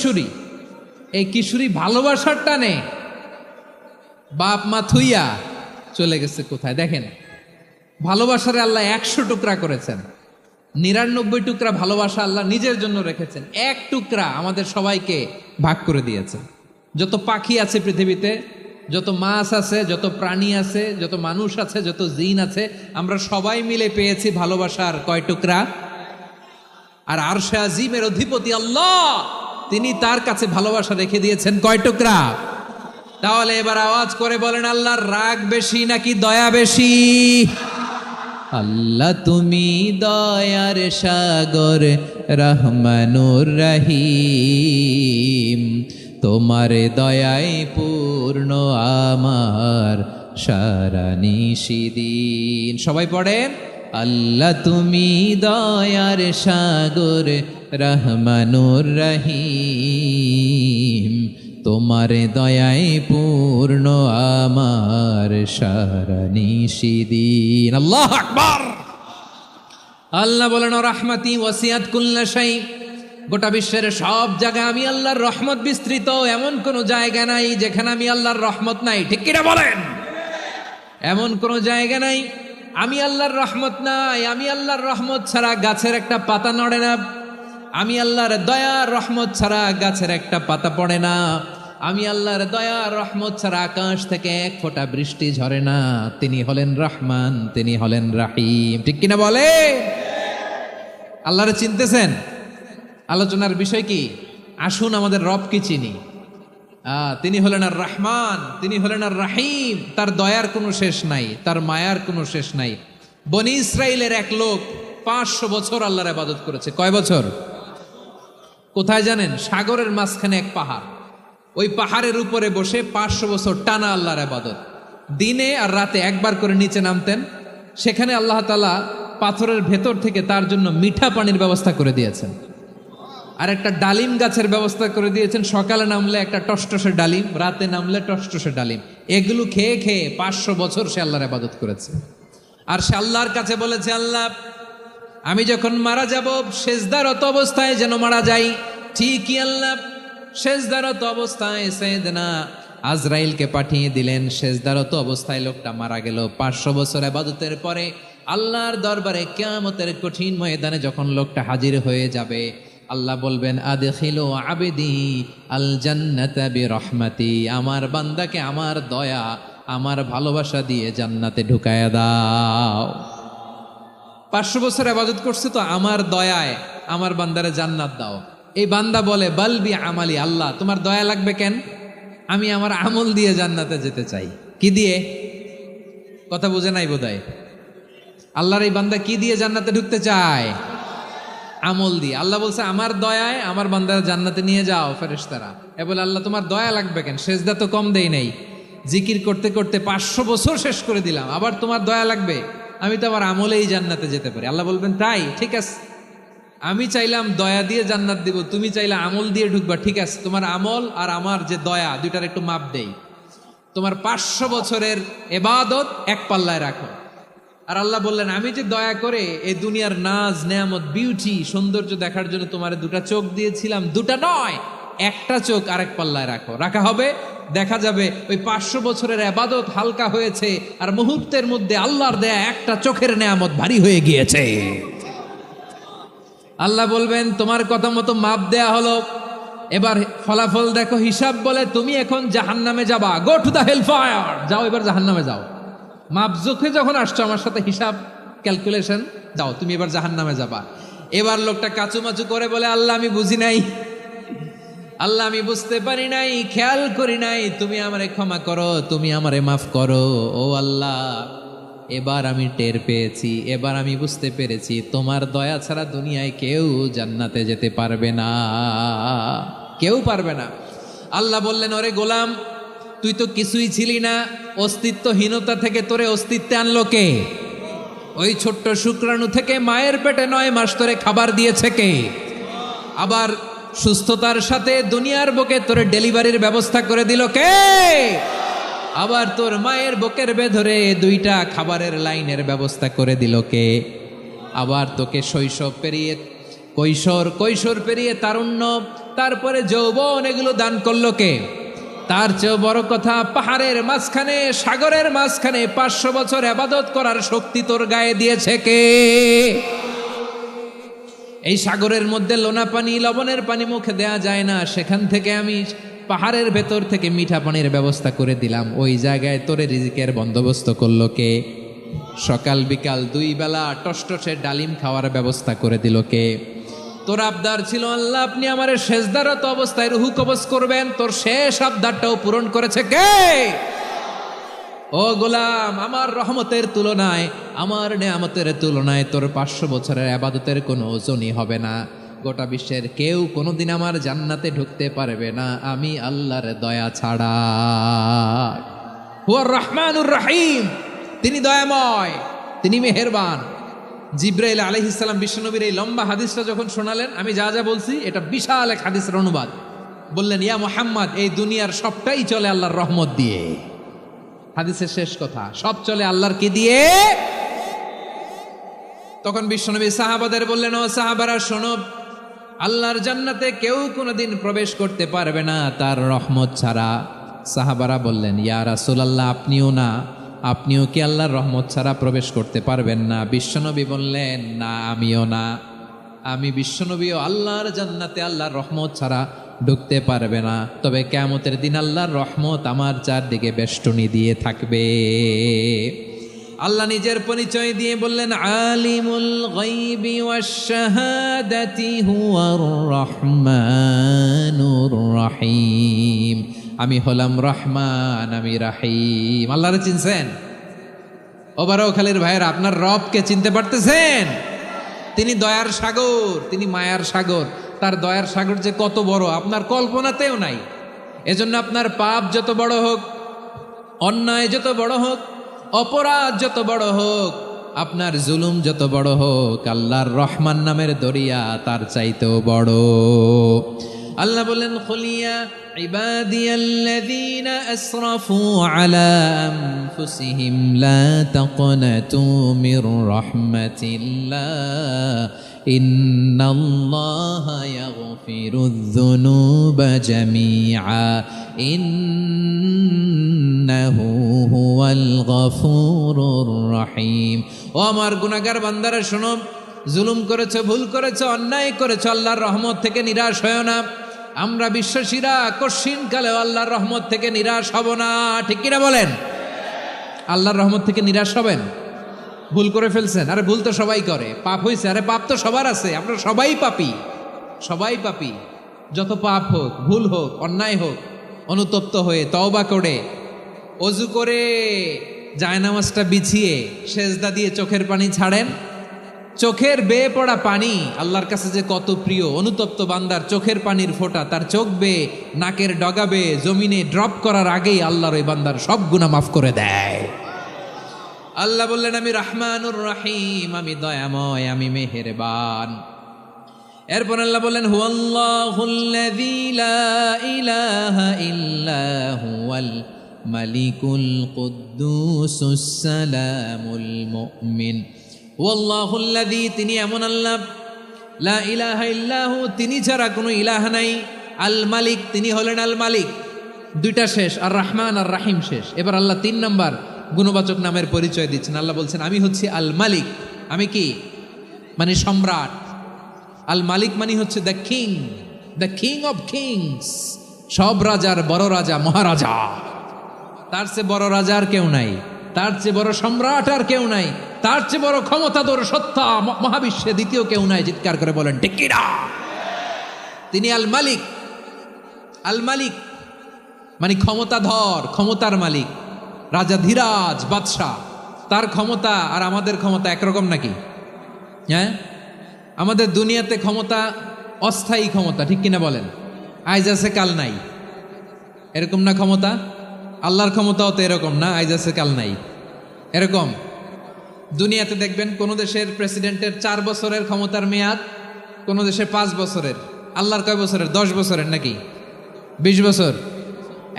কিশোরী, এই কিশোরী ভালোবাসার টানে বাপ মা থুইয়া চলে গেছে কোথায় দেখেন। ভালোবাসার আল্লাহ 100 টুকরা করেছেন, 99 টুকরা ভালোবাসা আল্লাহ নিজের জন্য রেখেছেন, এক টুকরা আমাদের সবাইকে ভাগ করে দিয়েছেন। যত পাখি আছে পৃথিবীতে, যত মাছ আছে, যত প্রাণী আছে, যত মানুষ আছে, যত জিন আছে, আমরা সবাই মিলে পেয়েছি ভালোবাসার কয় টুকরা? আর আরশে আজিমের অধিপতি আল্লাহ, তিনি তার কাছে ভালোবাসা রেখে দিয়েছেন কয় টুকরা? তাহলে এবার আওয়াজ করে বলেন, আল্লাহর রাগ বেশি নাকি দয়া বেশি? আল্লাহ তুমি দয়ার সাগর, রহমানুর রহিম, তোমার দয়ায় পূর্ণ আমার সারা নিশিদিন। সবাই পড়েন, আল্লাহ তুমি দয়ার সাগর, রহমানুর রহিম, তোমার দয়ায় পূর্ণ আমার সারা নিশিদিন। আল্লাহু আকবার। আল্লাহ বলেন, রাহমাতি ওয়াসিআত কুল্লা শাই, গোটা বিশ্বের সব জায়গায় আমি আল্লাহর রহমত বিস্তৃত, এমন কোন জায়গা নাই যেখানে আমি আল্লাহর রহমত নাই। ঠিক কিনা বলেন? এমন কোন জায়গা নাই আমি আল্লাহর রহমত নাই। আমি আল্লাহর রহমত ছাড়া গাছের একটা পাতা নড়ে না, আমি আল্লাহর দয়ার রহমত ছাড়া গাছের একটা পাতা পড়ে না, আমি আল্লাহর দয়ার রহমত ছাড়া আকাশ থেকে এক ফোঁটা বৃষ্টি ঝরে না। তিনি হলেন রহমান, তিনি হলেন রাহিম। ঠিক কিনা বলে? আল্লাহরে চিনতেছেন? আলোচনার বিষয় কি? আসুন আমাদের রবকে চিনি। তিনি হলেন আর রহমান, তিনি হলেন আর রাহিম। তার দয়ার কোনো শেষ নাই, তার মায়ার কোনো শেষ নাই। বনি ইসরাইলের এক লোক 500 বছর আল্লাহর ইবাদত করেছে। কয় বছর? কোথায় জানেন? সাগরের মাঝখানে এক পাহাড়, ওই পাহাড়ের উপরে বসে 500 বছর টানা আল্লাহর ইবাদত। দিনে আর রাতে একবার করে নিচে নামতেন। সেখানে আল্লাহ তাআলা পাথরের ভেতর থেকে তার জন্য মিঠা পানির ব্যবস্থা করে দিয়েছেন, আর একটা ডালিম গাছের ব্যবস্থা করে দিয়েছেন। সকালে নামলে একটা টসটসে ডালিম, রাতে নামলে টসটসে ডালিম। এগুলো খেয়ে খেয়ে 500 বছর সে আল্লাহর ইবাদত করেছে। আর সে আল্লাহর কাছে বলেছে, আল্লাহ আমি যখন মারা যাব সেজদারত অবস্থায় যেন মারা যাই। ঠিকই আল্লাহ সেজদারত অবস্থায় সাইয়েদনা আজরাইলকে পাঠিয়ে দিলেন। সেজদারত অবস্থায় লোকটা মারা গেল। 500 বছর ইবাদতের পরে আল্লাহর দরবারে কিয়ামতের কঠিন ময়দানে যখন লোকটা হাজির হয়ে যাবে, আল্লাহ বলবেন, আদখিলু আবদি আল জান্নাতা বিরহমাতি, আমার বান্দাকে আমার দয়া, আমার ভালোবাসা দিয়ে জান্নাতে ঢুকায়া দাও। 500 বছর ইবাদত করছে তো আমার দয়ায় আমার বান্দারে জান্নাত দাও। এই বান্দা বলে, বালবি আমালি, আল্লাহ তোমার দয়া লাগবে কেন? আমি আমার আমল দিয়ে জান্নাতে যেতে চাই। কি দিয়ে? কথা বুঝে নাই বোধহয়। আল্লাহর এই বান্দা কি দিয়ে জান্নাতে ঢুকতে চায়? আমল দিয়ে। আল্লাহ বলছে, আমার দয়ায় আমার বান্দারা জান্নাতে নিয়ে যাও ফেরেশতারা। এ বলে, আল্লাহ তোমার দয়া লাগবে কেন? সেজদা তো কম দেই নাই, জিকির করতে করতে 500 বছর শেষ করে দিলাম, আবার তোমার দয়া লাগবে? আমি তো আমার আমলেই জান্নাতে যেতে পারি। আল্লাহ বলবেন, তাই ঠিক আছে, আমি চাইলাম দয়া দিয়ে জান্নাত দিব, তুমি চাইলে আমল দিয়ে ঢুকবা, ঠিক আছে, তোমার আমল আর আমার যে দয়া দুইটার একটু মাপ দেই। তোমার 500 বছরের ইবাদত এক পাল্লায় রাখো। আর আল্লাহ বললেন, আমি যে দয়া করে এই দুনিয়ার নাজ নেয়ামত বিউটি সৌন্দর্য দেখার জন্য তোমার 2টা চোখ দিয়েছিলাম, 2টা নয়, একটা চোখ আরেক পাল্লায় রাখো। রাখা হবে, দেখা যাবে ওই 500 বছরের ইবাদত হালকা হয়েছে, আর মুহূর্তের মধ্যে আল্লাহর দেয়া একটা চোখের নেয়ামত ভারী হয়ে গিয়েছে। আল্লাহ বলবেন, তোমার কথা মতো মাপ দেয়া হলো, এবার ফলাফল দেখো। হিসাব বলে, তুমি এখন জাহান্নামে যাবা, go to the hell fire, যাও এবার জাহান্নামে যাও। মাপ জোখে যখন আসছো আমার সাথে হিসাব ক্যালকুলেশন, যাও তুমি এবার জাহান্নামে যাবা। এবার লোকটা কাচুমাচু করে বলে, আল্লাহ আমি বুঝি নাই, আল্লাহ আমি বুঝতে পারি নাই, খেয়াল করি নাই, তুমি আমারে ক্ষমা করো, তুমি আমারে মাফ করো। ও আল্লাহ, এবার আমি টের পেয়েছি, এবার আমি বুঝতে পেরেছি, তোমার দয়া ছাড়া দুনিয়ায় কেউ জান্নাতে যেতে পারবে না, কেউ পারবে না। আল্লাহ বললেন, ওরে গোলাম, তুই তো কিছুই ছিলি না, অস্তিত্বহীনতা থেকে তোরে অস্তিত্বে আনলো কে? ওই ছোট্ট শুক্রাণু থেকে মায়ের পেটে 9 মাস তোরে খাবার দিয়েছে কে? আবার সুস্থতার সাথে দুনিয়ার বুকে তোরে ডেলিভারির ব্যবস্থা করে দিল কে? আবার তোর মায়ের বুকের ভেতরে 2টা খাবারের লাইনের ব্যবস্থা করে দিল কে? আবার তোকে শৈশব পেরিয়ে কৈশোর পেরিয়ে তারুণ্য, তারপরে যৌবন, এগুলো দান করলো কে? তার চেয়েও বড় কথা, পাহাড়ের মাঝখানে, সাগরের মাঝখানে 500 বছর ইবাদত করার শক্তি তোর গায়ে দিয়েছে কে? এই সাগরের মধ্যে লোনা পানি, লবণের পানি মুখে দেয়া যায় না, সেখান থেকে আমি পাহাড়ের ভেতর থেকে মিঠা পানির ব্যবস্থা করে দিলাম। ওই জায়গায় তোরে রিজিকের বন্দোবস্ত করলো কে? সকাল বিকাল 2 বেলা টসটসে ডালিম খাওয়ার ব্যবস্থা করে দিল কে? তোর আবদার ছিল আল্লাহ আপনি আমার সেজদারত অবস্থায় রুহু কবজ করবেন, তোর শেষ আবদারটাও পূরণ করেছে কে? ও গোলাম, আমার রহমতের তুলনায়, আমার নেয়ামতের তুলনায় তোর 500 বছরের ইবাদতের কোনো ওজনই হবে না। গোটা বিশ্বের কেউ কোনোদিন আমার জান্নাতে ঢুকতে পারবে না আমি আল্লাহর দয়া ছাড়া। হুয়ার রহমানুর রহিম, তিনি দয়াময়, তিনি মেহেরবান। জিব্রাইল আলাইহিস সালাম বিশ্বনবীর এই লম্বা হাদিসটা যখন শোনালেন, আমি যা যা বলছি এটা বিশাল এক হাদিসের অনুবাদ। বললেন, ইয়া মুহাম্মদ, এই দুনিয়ার সবটাই চলে আল্লাহর রহমত দিয়ে। হাদিসের শেষ কথা, সব চলে আল্লাহর কি দিয়ে? তখন বিশ্বনবী সাহাবাদের বললেন, ও সাহাবারা শোনো, আল্লাহর জান্নাতে কেউ কোনোদিন প্রবেশ করতে পারবে না তার রহমত ছাড়া। সাহাবারা বললেন, ইয়া রাসূলুল্লাহ, আপনিও না? আপনিও কি আল্লাহর রহমত ছাড়া প্রবেশ করতে পারবেন না? বিশ্বনবী বললেন, না, আমিও না। আমি বিশ্বনবীও আল্লাহর জান্নাতে আল্লাহর রহমত ছাড়া ঢুকতে পারবে না। তবে কিয়ামতের দিন আল্লাহর রহমত আমার চারদিকে বেষ্টনী দিয়ে থাকবে। আল্লাহ নিজের পরিচয় দিয়ে বললেন, আলিমুল গায়বি ওয়াশ শাহাদাতি হুয়ার রহমানুর রহিম। আমি হলাম রহমান, আমি রাহিম। আল্লাহরে চিনছেন? ওবারখালীর ভাইয়েরা, আপনার রবকে চিনতে পারতেছেন? তিনি দয়ার সাগর, তিনি মায়ার সাগর। তার দয়ার সাগর যে কত বড় আপনার কল্পনাতেও নাই। এজন্য আপনার পাপ যত বড় হোক, অন্যায় যত বড় হোক, অপরাধ যত বড় হোক, আপনার জুলুম যত বড় হোক, আল্লাহর রহমান নামের দরিয়া তার চাইতেও বড়। আল্লাহ বলেন, খুলিয়া ইবাদিয়াল্লাযীনা আসরাফু আলা আনফুসিহিম লা তাকনাতু মির রাহমাতিল্লাহ ইন্নাল্লাহা ইয়াগফিরুয যুনুবা জামিআ ইন্নাহু হুয়াল গফুরুর রহিম। ও আমার গুনাহগার বান্দারা শোনো, জুলুম করেছো, ভুল করেছো, অন্যায় করেছো, আল্লাহর রহমত থেকে নিরাশ হয়ো না। আমরা বিশ্বাসীরা কশিনকালেও আল্লাহর রহমত থেকে নিরাশ হব না। ঠিক কিনা বলেন? আল্লাহর রহমত থেকে নিরাশ হবেন? ভুল করে ফেলছেন, আরে ভুল তো সবাই করে। পাপ হয়েছে, আরে পাপ তো সবার আছে। আপনারা সবাই পাপী, সবাই পাপী। যত পাপ হোক, ভুল হোক, অন্যায় হোক, অনুতপ্ত হয়ে তওবা করে, অজু করে, জায়নামাজটা বিছিয়ে সেজদা দিয়ে চোখের পানি ছাড়েন। চোখের বেয়ে পড়া পানি আল্লাহর কাছে যে কত প্রিয়। অনুতপ্ত বান্দার চোখের পানির ফোঁটা তার চোখ বেয়ে, নাকের ডগা বেয়ে জমিনে ড্রপ করার আগেই আল্লাহর ওই বান্দার সব গুনাহ মাফ করে দেয়। আল্লাহ বললেন, আমি রহমানুর রহিম, আমি দয়াময়, আমি মেহেরবান। এরপর আল্লাহ বললেন, হুয়াল্লাহুল্লাযী লা ইলাহা ইল্লা হুয়াল মালিকুল কুদ্দুসুস সালামুল মুমিন। হুয়াল্লাহুল্লাযী, তিনি এমন আল্লাহ, লা ইলাহা ইল্লাহু, তিনি ছাড়া কোনো ইলাহ নাই। আল মালিক, তিনি হলেন আল মালিক। দুইটা শেষ, আর রহমান আর রাহিম শেষ। এবার আল্লাহ 3 নাম্বার গুণবাচক নামের পরিচয় দিচ্ছেন। আল্লাহ বলছেন, আমি হচ্ছি আল মালিক। আমি কি? মানে সম্রাট। আল মালিক মানে হচ্ছে the king, the king of kings. সব রাজার বড় রাজা, মহারাজা। তার চেয়ে বড় রাজা আর কেউ নাই, তার চেয়ে বড় সম্রাট আর কেউ নাই, তার চেয়ে বড় ক্ষমতাধর সত্তা মহাবিশ্বে দ্বিতীয় কেউ নাই। চিৎকার করে বলেন ঠিক কিনা? তিনি আল মালিক। আল মালিক মানে ক্ষমতাধর, ক্ষমতার মালিক, রাজা ধীরাজ বাদশাহ। তার ক্ষমতা আর আমাদের ক্ষমতা একরকম নাকি? হ্যাঁ, আমাদের দুনিয়াতে ক্ষমতা অস্থায়ী ক্ষমতা, ঠিক কিনা বলেন? আইজ আছে কাল নাই, এরকম না ক্ষমতা? আল্লাহর ক্ষমতাও তো এরকম না, আইজ আছে কাল নাই এরকম। দুনিয়াতে দেখবেন কোন দেশের প্রেসিডেন্টের 4 বছরের ক্ষমতার মেয়াদ, কোন দেশে 5 বছরের। আল্লাহর কয় বছরের? 10 বছরের নাকি 20 বছর,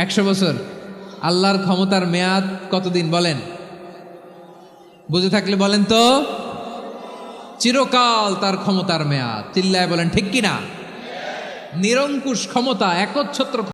100 বছর। আল্লাহর ক্ষমতার মেয়াদ কতদিন বলেন? বুঝে থাকলে বলেন তো। চিরকাল তার ক্ষমতার মেয়াদ। চিল্লায় বলেন ঠিক কিনা? নিরঙ্কুশ ক্ষমতা, একচ্ছত্র